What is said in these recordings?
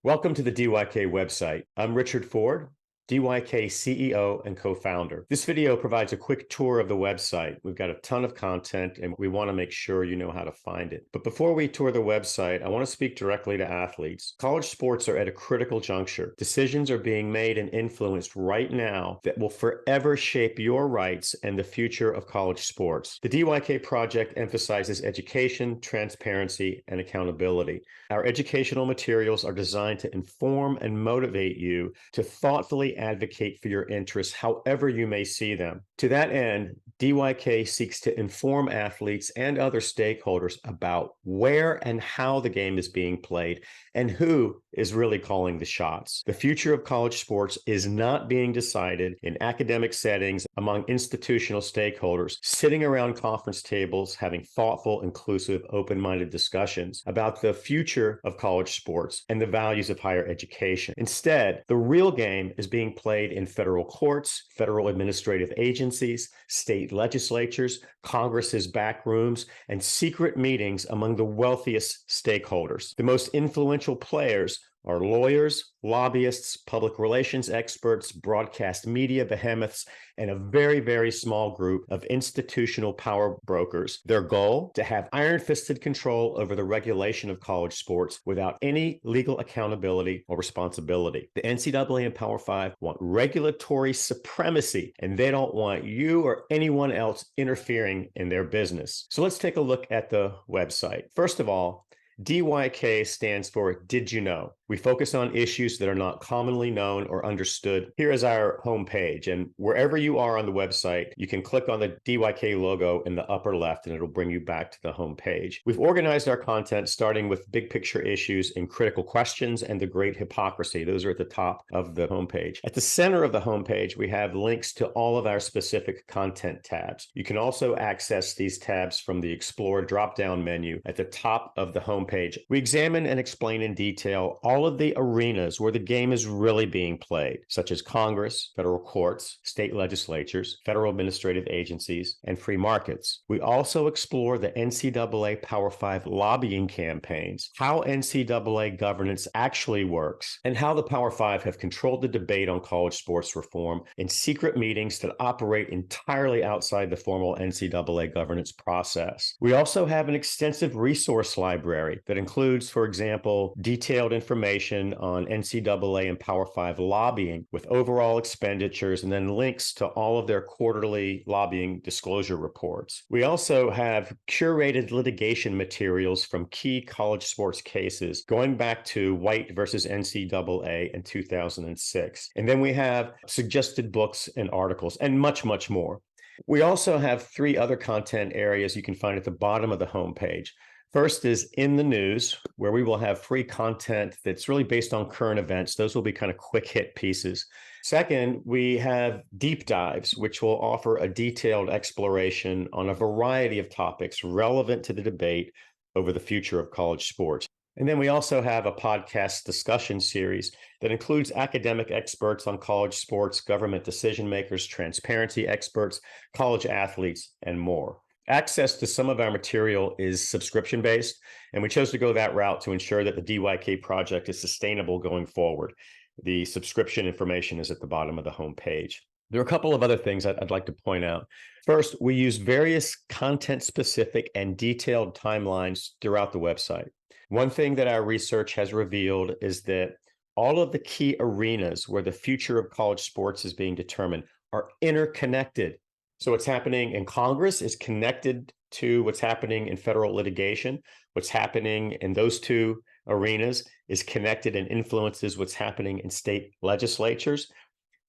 Welcome to the DYK website. I'm Richard Ford, DYK CEO and co-founder. This video provides a quick tour of the website. We've got a ton of content and we want to make sure you know how to find it. But before we tour the website, I want to speak directly to athletes. College sports are at a critical juncture. Decisions are being made and influenced right now that will forever shape your rights and the future of college sports. The DYK project emphasizes education, transparency, and accountability. Our educational materials are designed to inform and motivate you to thoughtfully advocate for your interests however you may see them. To that end, DYK seeks to inform athletes and other stakeholders about where and how the game is being played and who is really calling the shots. The future of college sports is not being decided in academic settings among institutional stakeholders, sitting around conference tables, having thoughtful, inclusive, open-minded discussions about the future of college sports and the values of higher education. Instead, the real game is being played in federal courts, federal administrative agencies, state legislatures, Congress's back rooms, and secret meetings among the wealthiest stakeholders. The most influential players are lawyers, lobbyists, public relations experts, broadcast media behemoths, and a very, very small group of institutional power brokers. Their goal, to have iron-fisted control over the regulation of college sports without any legal accountability or responsibility. The NCAA and Power Five want regulatory supremacy, and they don't want you or anyone else interfering in their business. So let's take a look at the website. First of all, DYK stands for Did You Know? We focus on issues that are not commonly known or understood. Here is our homepage, and wherever you are on the website, you can click on the DYK logo in the upper left and it'll bring you back to the homepage. We've organized our content starting with big picture issues in critical questions and the great hypocrisy. Those are at the top of the homepage. At the center of the homepage, we have links to all of our specific content tabs. You can also access these tabs from the Explore drop-down menu at the top of the homepage. We examine and explain in detail all of the arenas where the game is really being played, such as Congress, federal courts, state legislatures, federal administrative agencies, and free markets. We also explore the NCAA Power Five lobbying campaigns, how NCAA governance actually works, and how the Power Five have controlled the debate on college sports reform in secret meetings that operate entirely outside the formal NCAA governance process. We also have an extensive resource library that includes, for example, detailed information on NCAA and Power Five lobbying with overall expenditures and then links to all of their quarterly lobbying disclosure reports. We also have curated litigation materials from key college sports cases going back to White versus NCAA in 2006. And then we have suggested books and articles and much, much more. We also have three other content areas you can find at the bottom of the homepage. First is In the News, where we will have free content that's really based on current events. Those will be kind of quick hit pieces. Second, we have Deep Dives, which will offer a detailed exploration on a variety of topics relevant to the debate over the future of college sports. And then we also have a podcast discussion series that includes academic experts on college sports, government decision makers, transparency experts, college athletes, and more. Access to some of our material is subscription-based, and we chose to go that route to ensure that the DYK project is sustainable going forward. The subscription information is at the bottom of the homepage. There are a couple of other things I'd like to point out. First, we use various content-specific and detailed timelines throughout the website. One thing that our research has revealed is that all of the key arenas where the future of college sports is being determined are interconnected. So what's happening in Congress is connected to what's happening in federal litigation. What's happening in those two arenas is connected and influences what's happening in state legislatures.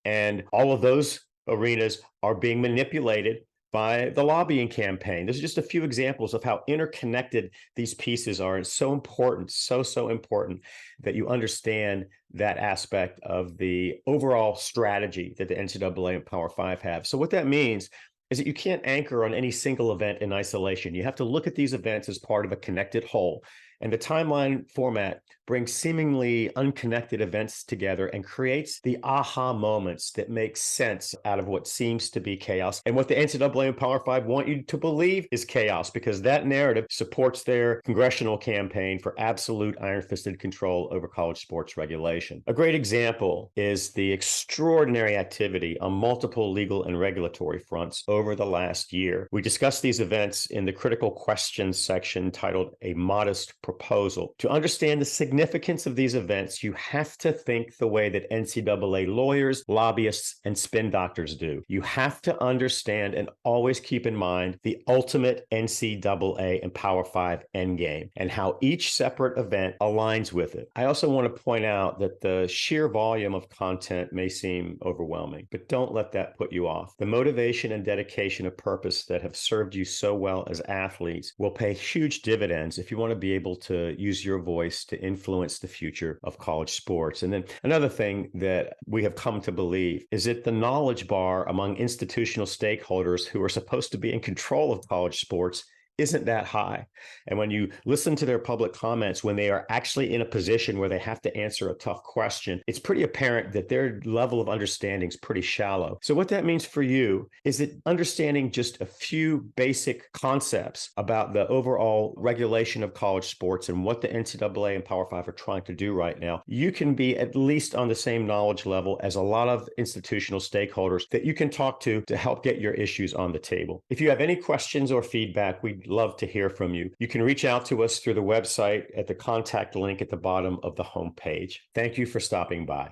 And all of those arenas are being manipulated by the lobbying campaign. There's just a few examples of how interconnected these pieces are. It's so important, so important that you understand that aspect of the overall strategy that the NCAA and Power Five have. So what that means is that you can't anchor on any single event in isolation. You have to look at these events as part of a connected whole. And the timeline format brings seemingly unconnected events together and creates the aha moments that make sense out of what seems to be chaos and what the NCAA and Power Five want you to believe is chaos, because that narrative supports their congressional campaign for absolute iron-fisted control over college sports regulation. A great example is the extraordinary activity on multiple legal and regulatory fronts over the last year. We discussed these events in the critical questions section titled A Modest Proposal. To understand the significance of these events, you have to think the way that NCAA lawyers, lobbyists, and spin doctors do. You have to understand and always keep in mind the ultimate NCAA and Power Five endgame and how each separate event aligns with it. I also want to point out that the sheer volume of content may seem overwhelming, but don't let that put you off. The motivation and dedication of purpose that have served you so well as athletes will pay huge dividends if you want to be able to use your voice to influence the future of college sports. And then another thing that we have come to believe is that the knowledge bar among institutional stakeholders who are supposed to be in control of college sports isn't that high. And when you listen to their public comments, when they are actually in a position where they have to answer a tough question, it's pretty apparent that their level of understanding is pretty shallow. So what that means for you is that understanding just a few basic concepts about the overall regulation of college sports and what the NCAA and Power Five are trying to do right now, you can be at least on the same knowledge level as a lot of institutional stakeholders that you can talk to help get your issues on the table. If you have any questions or feedback, we'd love to hear from you. You can reach out to us through the website at the contact link at the bottom of the homepage. Thank you for stopping by.